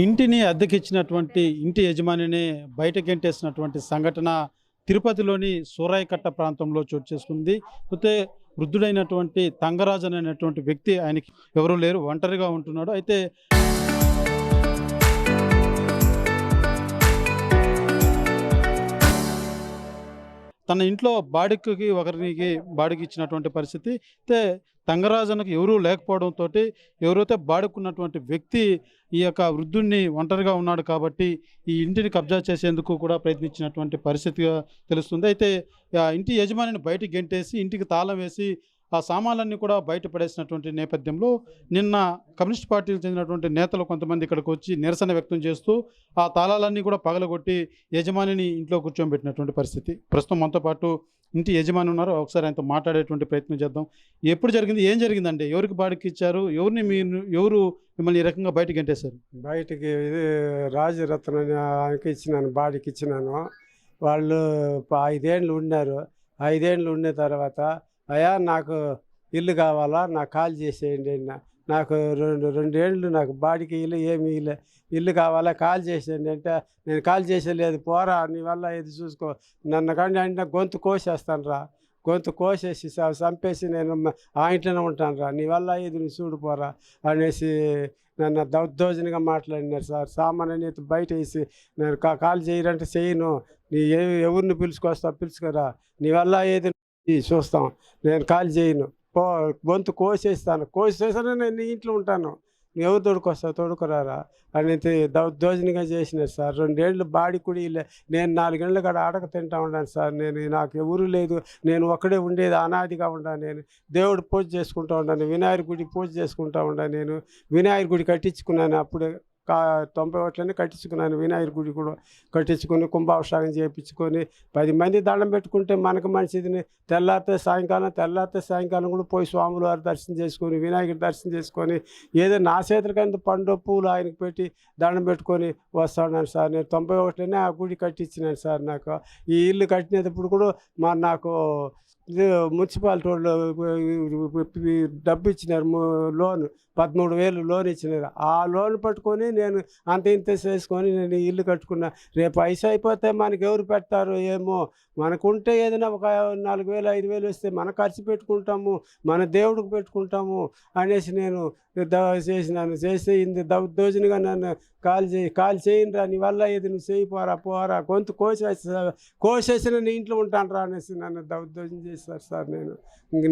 ఇంటిని అద్దెకిచ్చినటువంటి ఇంటి యజమానిని బయట గెంటేసినటువంటి సంఘటన తిరుపతిలోని సూరాయికట్ట ప్రాంతంలో చోటు చేసుకుంది. అయితే వృద్ధుడైనటువంటి తంగరాజన్ అనేటువంటి వ్యక్తి, ఆయనకి ఎవరూ లేరు, ఒంటరిగా ఉంటున్నాడు. అయితే తన ఇంట్లో బాడిగకి ఒకరికి బాడిగ ఇచ్చినటువంటి పరిస్థితి. అయితే తంగరాజన్‌కి ఎవరూ లేకపోవడంతోటి, ఎవరైతే బాడుకున్నటువంటి వ్యక్తి ఈ యొక్క వృద్ధుడిని ఒంటరిగా ఉన్నాడు కాబట్టి ఈ ఇంటిని కబ్జా చేసేందుకు కూడా ప్రయత్నించినటువంటి పరిస్థితిగా తెలుస్తుంది. అయితే ఇంటి యజమానిని బయటికి గెంటేసి ఇంటికి తాళం వేసి ఆ సామాన్లన్నీ కూడా బయట పడేసినటువంటి నేపథ్యంలో నిన్న కమ్యూనిస్ట్ పార్టీకి చెందినటువంటి నేతలు కొంతమంది ఇక్కడికి వచ్చి నిరసన వ్యక్తం చేస్తూ ఆ తాళాలన్నీ కూడా పగలగొట్టి యజమానిని ఇంట్లో కూర్చోబెట్టినటువంటి పరిస్థితి. ప్రస్తుతం మనతో పాటు ఇంటి యజమాని ఉన్నారు. ఒకసారి ఆయనతో మాట్లాడేటువంటి ప్రయత్నం చేద్దాం. ఎప్పుడు జరిగింది, ఏం జరిగిందండి, ఎవరికి బాడికి ఇచ్చారు, ఎవరు మిమ్మల్ని ఈ రకంగా బయటకు గెంటేశారు? బయటికి ఇది రాజరత్న ఆయనకి ఇచ్చినాను, బాడికి ఇచ్చినాను. వాళ్ళు 5 ఏళ్ళు ఉన్నారు. 5 ఏళ్ళు ఉన్న తర్వాత, అయ్యా నాకు ఇల్లు కావాలా, నాకు కాల్ చేసేయండి నాకు 2 ఏళ్ళు నాకు బాడికి ఏమి ఇల్లు కావాలా, కాల్ చేసేయండి అంటే, నేను కాల్ చేసేలేదు, పోరా నీ వల్ల ఇది చూసుకో, నన్ను కానీ అంటే గొంతు కోసేస్తాను రా, గొంతు కోసేసి చంపేసి నేను ఆ ఇంట్లోనే ఉంటాను రా, నీ వల్ల ఇది నువ్వు చూడిపోరా అనేసి నన్ను దౌర్జన్యంగా మాట్లాడినారు సార్. సామాన్య బయట వేసి నేను కాల్ చేయరంటే చేయను, నీ ఎవరిని పిలుచుకోరా, నీ వల్ల ఏది చూస్తాం, నేను కాల్ చేయను, గొంతు కోసేస్తాను, కోసేసాను, నేను నీ ఇంట్లో ఉంటాను, నువ్వు ఎవరు తోడుకోరారా అని దౌర్జన్యంగా చేసినారు సార్. 2 ఏళ్ళు బాడి కూడా నేను 4 ఏళ్ళ కాడ అడగ తింటా ఉన్నాను సార్. నాకు ఎవరు లేదు, నేను ఒక్కడే ఉండేది, అనాదిగా ఉన్నాను. నేను దేవుడు పూజ చేసుకుంటూ ఉన్నాను, వినాయకుడి గుడి పూజ చేసుకుంటూ ఉన్నాను. నేను వినాయకుడి గుడి కట్టించుకున్నాను, అప్పుడే 91లోనే కట్టించుకున్నాను. వినాయకుడి గుడి కూడా కట్టించుకొని కుంభాభిషేకం చేయించుకొని 10 మంది దండం పెట్టుకుంటే మనకు మంచిది. తెల్లారితే సాయంకాలం కూడా పోయి స్వాముల వారి దర్శనం చేసుకొని, వినాయకుడి దర్శనం చేసుకొని, ఏదో నా చేతులకైనా పండు పూలు ఆయనకు పెట్టి దండం పెట్టుకొని వస్తున్నాను సార్. నేను 91లోనే ఆ గుడి కట్టించినాను సార్. నాకు ఈ ఇల్లు కట్టినప్పుడు కూడా నాకు మున్సిపాలిటీ వాళ్ళు డబ్బు ఇచ్చినారు, లోన్ 13,000 లోన్ ఇచ్చినారు. ఆ లోన్ పట్టుకొని నేను ఇంత చేసుకొని నేను ఇల్లు కట్టుకున్నా. రేపు పైసా అయిపోతే మనకి ఎవరు పెడతారు ఏమో, మనకుంటే ఏదైనా ఒక 4,000 5,000 వస్తే మనం ఖర్చు పెట్టుకుంటాము, మన దేవుడికి పెట్టుకుంటాము అనేసి నేను చేస్తే ఇంత దౌర్జన్యంగా నన్ను కాల్ చేయనురా, నీ వల్ల ఏది నువ్వు చేయి, పోరా గొంతు కోసేసి నేను ఇంట్లో ఉంటాను రా అనేసి నన్ను దౌర్జన్యం చేస్తారు సార్.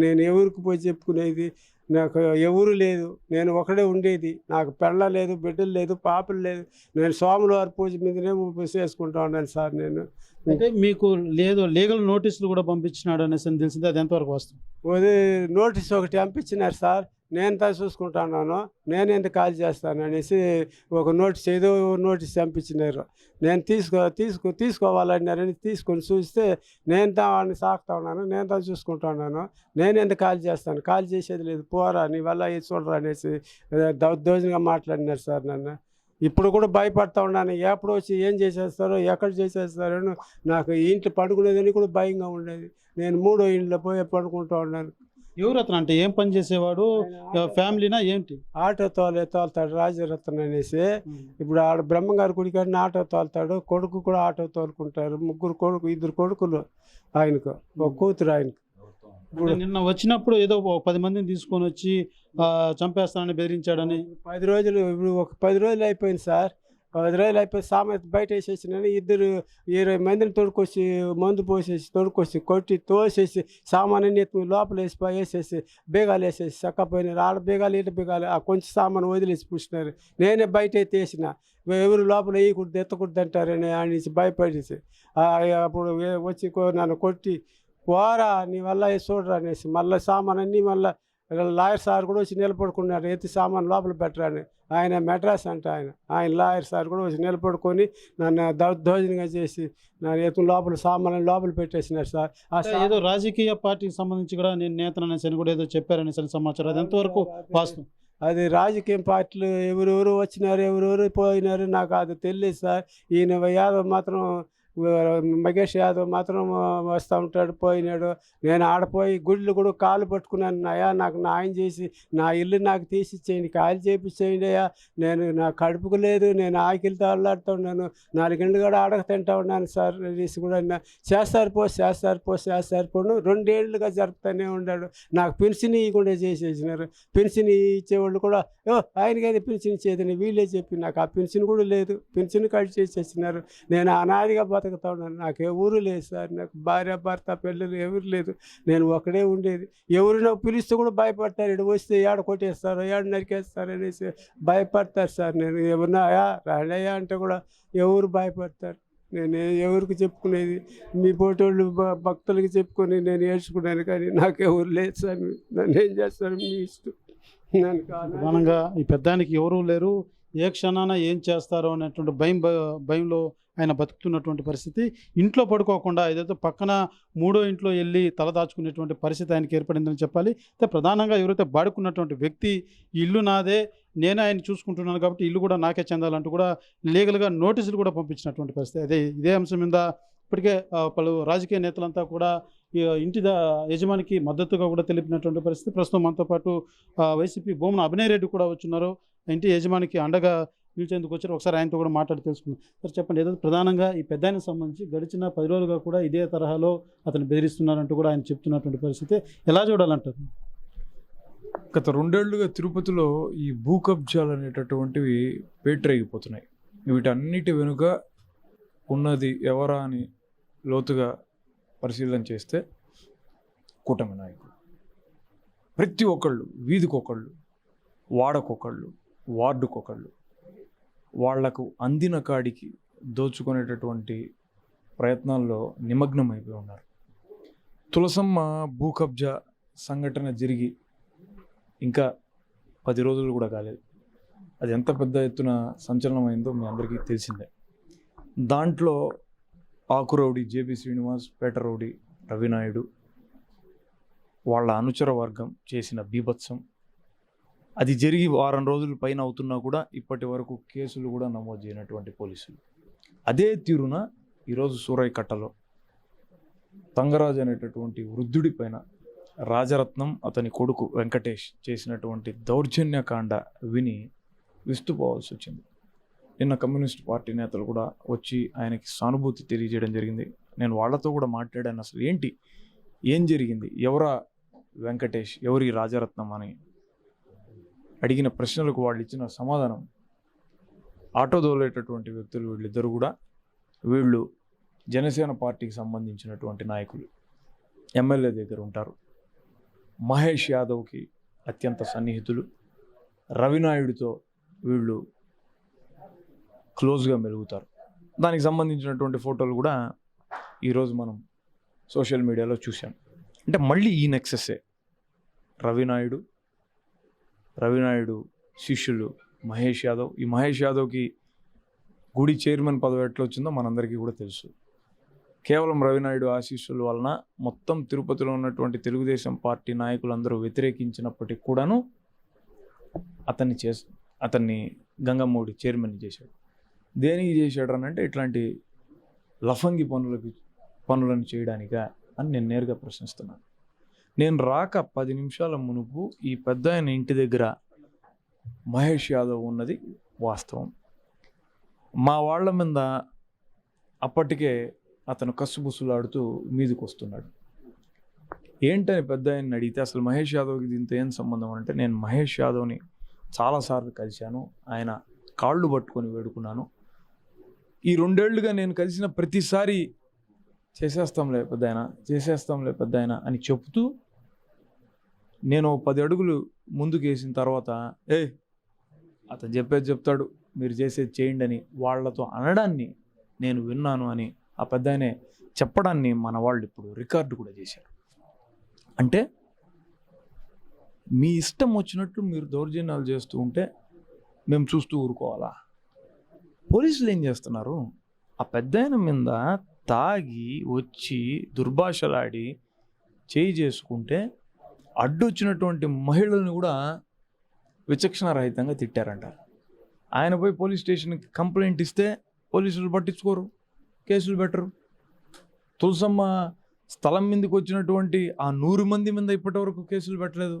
నేను ఎవరికి పోయి చెప్పుకునేది, నాకు ఎవరు లేదు, నేను ఒకడే ఉండేది, నాకు పెళ్ళ లేదు, బిడ్డలు లేదు, పాపలు లేదు, నేను స్వాముల వారి పూజ మీదనే చేసుకుంటా ఉన్నాను సార్. అయితే మీకు లీగల్ నోటీసులు కూడా పంపించినాడు అనేసి తెలిసింది, అది ఎంతవరకు వస్తుంది? నోటీస్ ఒకటి పంపించినారు సార్. నేను చూసుకుంటున్నాను, నేను ఎంత కాల్ చేస్తాను అనేసి ఒక నోటీస్ పంపించినారు. నేను తీసుకోవాలన్నారని తీసుకొని చూస్తే నేను వాడిని సాకుతా ఉన్నాను, నేను చూసుకుంటా ఉన్నాను, నేను ఎంత కాల్ చేస్తాను, కాల్ చేసేది లేదు, పోరా నీ వల్ల ఇది చూడరా అనేసి దౌర్జన్యంగా మాట్లాడినారు సార్. నన్ను ఇప్పుడు కూడా భయపడతా ఉన్నాను, ఎప్పుడు వచ్చి ఏం చేసేస్తారో, ఎక్కడ చేసేస్తారో, నాకు ఇంట్లో పడుకునేదని కూడా భయంగా ఉండేది. నేను 3వ ఇంట్లో పోయి పడుకుంటూ ఉన్నాను. ఎవరు అతను, అంటే ఏం పని చేసేవాడు, ఫ్యామిలీనా ఏంటి? ఆటో తోలుతాడు రాజరత్న అనేసి. ఇప్పుడు ఆడ బ్రహ్మంగారి గుడికాడిని ఆటో తోలుతాడు, కొడుకు కూడా ఆటో తోలుకుంటారు. 2 కొడుకులు ఆయనకు, ఒక కూతురు ఆయనకు. నిన్న వచ్చినప్పుడు ఏదో 10 మందిని తీసుకొని వచ్చి చంపేస్తానని బెదిరించాడని. 10 రోజులు, ఇప్పుడు ఒక 10 రోజులు అయిపోయింది సార్. 10 రోజులు అయిపోయి సామెత బయట వేసేసినని 20 మందిని తొడుకొచ్చి మందు పోసేసి తొడుకొచ్చి కొట్టి తోసేసి సామాన్ని లోపల వేసేసి బీగాలు వేసేసి చక్కపోయినారు. ఆడ బీగాలు ఈట బీగాలు కొంచెం సామాను వదిలేసి పూసినారు. నేనే బయట అయితే వేసిన, ఎవరు లోపల వేయకూడదు ఎత్తకూడదు అంటారని ఆయన నుంచి భయపడేసి అప్పుడు వచ్చి నన్ను కొట్టి, పోరా నీ వల్ల చూడరా అనేసి మళ్ళీ సామాన్ అన్నీ మళ్ళీ లాయర్ సార్ కూడా వచ్చి నిలబడుకున్నారు, ఎత్తి సామాన్ లోపల పెట్టరని. ఆయన మెడ్రాస్ అంట, ఆయన లాయర్ సార్ కూడా వచ్చి నిలబడుకొని నన్ను దౌర్జన్యంగా చేసి నన్ను ఎత్తు లోపల సామాన్ లోపల పెట్టేసినారు సార్. ఏదో రాజకీయ పార్టీకి సంబంధించి కూడా నేను నేతననేసి కూడా ఏదో చెప్పారనేసి సమాచారం, అది ఎంతవరకు వాస్తవం? అది రాజకీయ పార్టీలు ఎవరెవరు వచ్చినారు, ఎవరెవరు పోయినారు నాకు అది తెలియదు సార్. ఈయన యాదవ్ మాత్రం మహేష్ యాదవ్ మాత్రం వస్తూ ఉంటాడు. పోయినాడు. నేను ఆడపోయి గుళ్ళు కూడా కాలు పట్టుకున్నాను. అయ్యా నాకు న్యాయం చేసి నా ఇల్లు నాకు తీసిచ్చేయండి, ఖాళీ చేపించేయండి అయ్యా, నేను నా కడుపుకు లేదు, నేను ఆకలితో అల్లాడుతూ ఉన్నాను, 4 గంటలు కూడా ఆడక తింటా ఉన్నాను సార్ అనేసి కూడా చేస్తారు పోను 2 ఏళ్ళుగా జరుపుతూనే ఉన్నాడు. నాకు పెన్షన్ ఇవ్వకుండా చేసేసినారు. పెన్షన్ ఇచ్చేవాళ్ళు కూడా ఆయనకైనా పెన్షన్ ఇచ్చేదని వీళ్ళే చెప్పి నాకు ఆ పెన్షన్ కూడా లేదు. పెన్షన్ కట్ చేసేసినారు. నేను అనాదిగా బతుకుతా ఉన్నాను. నాకు ఎవరు లేదు సార్. నాకు భార్య భర్త పిల్లలు ఎవరు లేదు. నేను ఒకడే ఉండేది. ఎవరు నాకు పిలిస్తే కూడా భయపడతారు. ఇక్కడ వస్తే ఏడ కొట్టేస్తారు, ఏడ నరికేస్తారు అనేసి భయపడతారు సార్. నేను ఏమన్నా రాడయ్యా అంటే కూడా ఎవరు భయపడతారు. నేను ఎవరికి చెప్పుకునేది మీ పోటోళ్ళు భక్తులకి చెప్పుకొని నేను ఏడ్చుకున్నాను, కానీ నాకు ఎవరు లేదు సార్. నన్ను ఏం చేస్తారు మీ ఇష్టం. ప్రధానంగా ఈ పెద్దానికి ఎవరూ లేరు, ఏ క్షణాన ఏం చేస్తారో అనేటువంటి భయంలో ఆయన బతుకుతున్నటువంటి పరిస్థితి. ఇంట్లో పడుకోకుండా ఏదైతే పక్కన 3వ ఇంట్లో వెళ్ళి తలదాచుకునేటువంటి పరిస్థితి ఆయనకి ఏర్పడిందని చెప్పాలి. అయితే ప్రధానంగా ఎవరైతే బాడుకున్నటువంటి వ్యక్తి ఇల్లు నాదే, నేనే ఆయన చూసుకుంటున్నాను కాబట్టి ఇల్లు కూడా నాకే చెందాలంటూ కూడా లీగల్గా నోటీసులు కూడా పంపించినటువంటి పరిస్థితి. ఇదే అంశం మీద ఇప్పటికే పలు రాజకీయ నేతలంతా కూడా ఈ ఇంటి యజమానికి మద్దతుగా కూడా తెలిపినటువంటి పరిస్థితి. ప్రస్తుతం మనతో పాటు వైసీపీ భూమన అభినయ్ రెడ్డి కూడా వచ్చున్నారు. ఇంటి యజమానికి అండగా నిలిచేందుకు వచ్చారు. ఒకసారి ఆయనతో కూడా మాట్లాడి తెలుసుకుందాం. సార్ చెప్పండి, ఏదో ప్రధానంగా ఈ పెద్దాయనకు సంబంధించి గడిచిన 10 రోజులుగా కూడా ఇదే తరహాలో అతను బెదిరిస్తున్నారంటూ కూడా ఆయన చెప్తున్నటువంటి పరిస్థితి ఎలా చూడాలంటారు? గత 2 ఏళ్లుగా తిరుపతిలో ఈ భూ కబ్జాలు అనేటటువంటివి పేటరేగిపోతున్నాయి. వీటన్నిటి వెనుక ఉన్నది ఎవరా అని లోతుగా పరిశీలన చేస్తే కూటమి నాయకులు. ప్రతి ఒక్కళ్ళు, వీధికొకళ్ళు, వాడకొకళ్ళు, వార్డుకొకళ్ళు వాళ్లకు అందిన కాడికి దోచుకునేటటువంటి ప్రయత్నాల్లో నిమగ్నమైపోయి ఉన్నారు. తులసమ్మ భూ కబ్జా సంఘటన జరిగి ఇంకా 10 రోజులు కూడా కాలేదు. అది ఎంత పెద్ద ఎత్తున సంచలనమైందో మీ అందరికీ తెలిసిందే. దాంట్లో ఆకురౌడి జేబీ శ్రీనివాస్, పేట రౌడి రవినాయుడు, వాళ్ళ అనుచర వర్గం చేసిన బీభత్సం, అది జరిగి 1 వారం రోజుల పైన అవుతున్నా కూడా ఇప్పటి వరకు కేసులు కూడా నమోదు చేయనటువంటి పోలీసులు. అదే తీరున ఈరోజు సూరయ్యకట్టలో తంగరాజు అనేటటువంటి వృద్ధుడి పైన రాజరత్నం, అతని కొడుకు వెంకటేష్ చేసినటువంటి దౌర్జన్యకాండ విని విస్తుపోవాల్సి వచ్చింది. నిన్న కమ్యూనిస్ట్ పార్టీ నేతలు కూడా వచ్చి ఆయనకి సానుభూతి తెలియజేయడం జరిగింది. నేను వాళ్ళతో కూడా మాట్లాడాను. అసలు ఏం జరిగింది, ఎవరా వెంకటేష్, ఎవరి రాజరత్నం అని అడిగిన ప్రశ్నలకు వాళ్ళు ఇచ్చిన సమాధానం, ఆటో దోలేటటువంటి వ్యక్తులు వీళ్ళిద్దరు కూడా వీళ్ళు జనసేన పార్టీకి సంబంధించినటువంటి నాయకులు, ఎమ్మెల్యే దగ్గర ఉంటారు, మహేష్ యాదవ్కి అత్యంత సన్నిహితులు, రవినాయుడితో వీళ్ళు క్లోజ్గా మెలుగుతారు. దానికి సంబంధించినటువంటి ఫోటోలు కూడా ఈరోజు మనం సోషల్ మీడియాలో చూసాం. అంటే మళ్ళీ ఈ నెక్సెస్సే రవినాయుడు శిష్యులు మహేష్ యాదవ్. ఈ మహేష్ యాదవ్కి గుడి చైర్మన్ పదవి ఎట్లా వచ్చిందో మనందరికీ కూడా తెలుసు. కేవలం రవినాయుడు ఆశీస్సుల వలన మొత్తం తిరుపతిలో ఉన్నటువంటి తెలుగుదేశం పార్టీ నాయకులందరూ వ్యతిరేకించినప్పటికీ కూడాను అతన్ని గంగమ్మూడి చైర్మన్ చేశాడు. దేనికి చేశాడు అని అంటే ఇట్లాంటి లఫంగి పనులను చేయడానికా అని నేను నేరుగా ప్రశ్నిస్తున్నాను. నేను రాక 10 నిమిషాల మునుపు ఈ పెద్ద ఆయన ఇంటి దగ్గర మహేష్ యాదవ్ ఉన్నది వాస్తవం. మా వాళ్ళ మీద అప్పటికే అతను కసుబుసులాడుతూ మీదకి వస్తున్నాడు. ఏంటని పెద్ద ఆయన్ని అడిగితే అసలు మహేష్ యాదవ్కి దీంతో ఏం సంబంధం అంటే, నేను మహేష్ యాదవ్ని చాలాసార్లు కలిశాను, ఆయన కాళ్ళు పట్టుకొని వేడుకున్నాను, ఈ 2 ఏళ్లుగా నేను కలిసిన ప్రతిసారి చేసేస్తాంలే పెద్ద ఆయన అని చెప్తూ నేను 10 అడుగులు ముందుకు వేసిన తర్వాత అతను చెప్పేది చెప్తాడు, మీరు చేసేది చేయండి అని వాళ్ళతో అనడాన్ని నేను విన్నాను అని ఆ పెద్ద ఆయనే చెప్పడాన్ని మన వాళ్ళు ఇప్పుడు రికార్డు కూడా చేశారు. అంటే మీ ఇష్టం వచ్చినట్లు మీరు దౌర్జన్యాలు చేస్తూ ఉంటే మేము చూస్తూ ఊరుకోవాలా? పోలీసులు ఏం చేస్తున్నారు? ఆ పెద్ద ఆయన మీద తాగి వచ్చి దుర్భాషలాడి చేయి చేసుకుంటే అడ్డొచ్చినటువంటి మహిళలను కూడా విచక్షణారహితంగా తిట్టారంట. ఆయన పోయి పోలీస్ స్టేషన్కి కంప్లైంట్ ఇస్తే పోలీసులు పట్టించుకోరు. కేసులు పెట్టరు? తులసమ్మ స్థలం మీదకి వచ్చినటువంటి ఆ 100 మంది మీద ఇప్పటివరకు కేసులు పెట్టలేదు.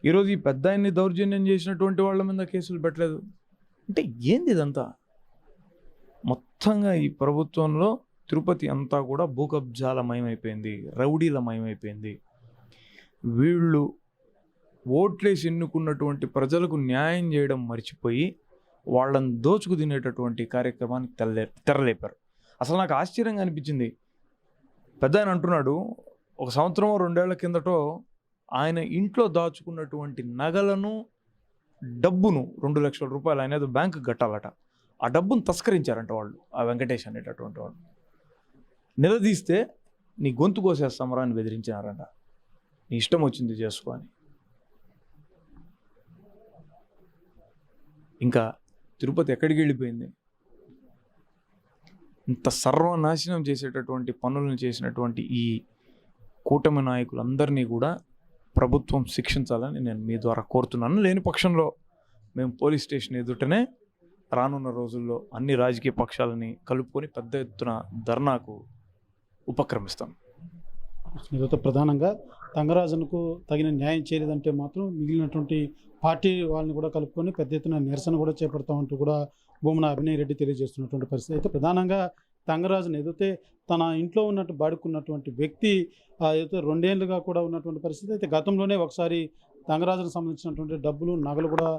ఈరోజు ఈ పెద్ద ఆయన్ని దౌర్జన్యం చేసినటువంటి వాళ్ళ మీద కేసులు పెట్టలేదు. అంటే ఏంది ఇదంతా? మొత్తంగా ఈ ప్రభుత్వంలో తిరుపతి అంతా కూడా భూకబ్జాల మయమైపోయింది, రౌడీల మయమైపోయింది. వీళ్ళు ఓట్లేసి ఎన్నుకున్నటువంటి ప్రజలకు న్యాయం చేయడం మర్చిపోయి వాళ్ళని దోచుకు తినేటటువంటి కార్యక్రమానికి తెరలేపారు. అసలు నాకు ఆశ్చర్యంగా అనిపించింది. పెద్ద ఆయన అంటున్నాడు, 1 సంవత్సరం 2 ఏళ్ల కిందటో ఆయన ఇంట్లో దాచుకున్నటువంటి నగలను, డబ్బును 2 లక్షల రూపాయలు ఆయన ఏదో బ్యాంకు కట్టాలట, ఆ డబ్బును తస్కరించారంట వాళ్ళు, ఆ వెంకటేష్ అనేటటువంటి వాళ్ళు. నిలదీస్తే నీ గొంతు కోసేస్తామరా అని బెదిరించినారంట. నీ ఇష్టం వచ్చింది చేసుకో అని. ఇంకా తిరుపతి ఎక్కడికి వెళ్ళిపోయింది? ఇంత సర్వనాశనం చేసేటటువంటి పనులను చేసినటువంటి ఈ కూటమి నాయకులందరినీ కూడా ప్రభుత్వం శిక్షించాలని నేను మీ ద్వారా కోరుతున్నాను. లేని పక్షంలో మేము పోలీస్ స్టేషన్ ఎదుటనే రానున్న రోజుల్లో అన్ని రాజకీయ పక్షాలని కలుపుకొని పెద్ద ఎత్తున ధర్నాకు ఉపక్రమిస్తాం. ఈరోజు ప్రధానంగా తంగరాజన్కు తగిన న్యాయం చేయలేదంటే మాత్రం మిగిలినటువంటి పార్టీ వాళ్ళని కూడా కలుపుకొని పెద్ద ఎత్తున నిరసన కూడా చేపడతామంటూ కూడా భూమన అభినయ్ రెడ్డి తెలియజేస్తున్నటువంటి పరిస్థితి. అయితే ప్రధానంగా తంగరాజును ఏదైతే తన ఇంట్లో ఉన్నట్టు బాడుకున్నటువంటి వ్యక్తి ఏదైతే 2 ఏళ్ళుగా కూడా ఉన్నటువంటి పరిస్థితి. అయితే గతంలోనే ఒకసారి తంగరాజుకు సంబంధించినటువంటి డబ్బులు, నగలు కూడా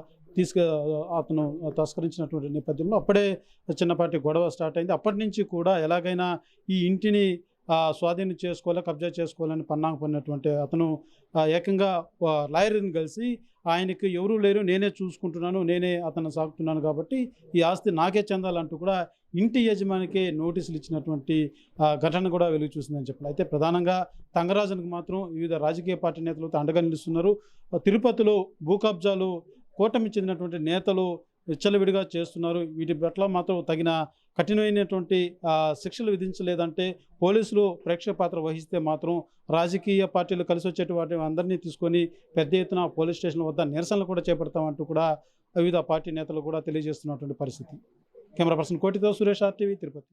అతను తస్కరించినటువంటి నేపథ్యంలో అప్పుడే చిన్నపాటి గొడవ స్టార్ట్ అయింది. అప్పటి నుంచి కూడా ఎలాగైనా ఈ ఇంటిని స్వాధీనం చేసుకోవాలి, కబ్జా చేసుకోవాలని పన్నాగ పడినటువంటి అతను ఏకంగా లాయర్ని కలిసి ఆయనకి ఎవరూ లేరు, నేనే చూసుకుంటున్నాను, నేనే అతను సాగుతున్నాను కాబట్టి ఈ ఆస్తి నాకే చెందాలంటూ కూడా ఇంటి యజమానికి నోటీసులు ఇచ్చినటువంటి ఘటన కూడా వెలుగు చూసిందని చెప్పాలి. అయితే ప్రధానంగా తంగరాజన్కు మాత్రం వివిధ రాజకీయ పార్టీ నేతలతో అండగా నిలుస్తున్నారు. తిరుపతిలో భూ కబ్జాలు కూటమి చెందినటువంటి నేతలు విచ్చలవిడిగా చేస్తున్నారు. వీటి పట్ల మాత్రం తగిన కఠినమైనటువంటి శిక్షలు విధించలేదంటే, పోలీసులు ప్రేక్షక పాత్ర వహిస్తే మాత్రం రాజకీయ పార్టీలు కలిసి వచ్చేటువంటి అందరినీ తీసుకొని పెద్ద ఎత్తున పోలీస్ స్టేషన్ల వద్ద నిరసనలు కూడా చేపడతామంటూ కూడా వివిధ పార్టీ నేతలు కూడా తెలియజేస్తున్నటువంటి పరిస్థితి. కెమెరా పర్సన్ కోటితో సురేష్, RTV, తిరుపతి.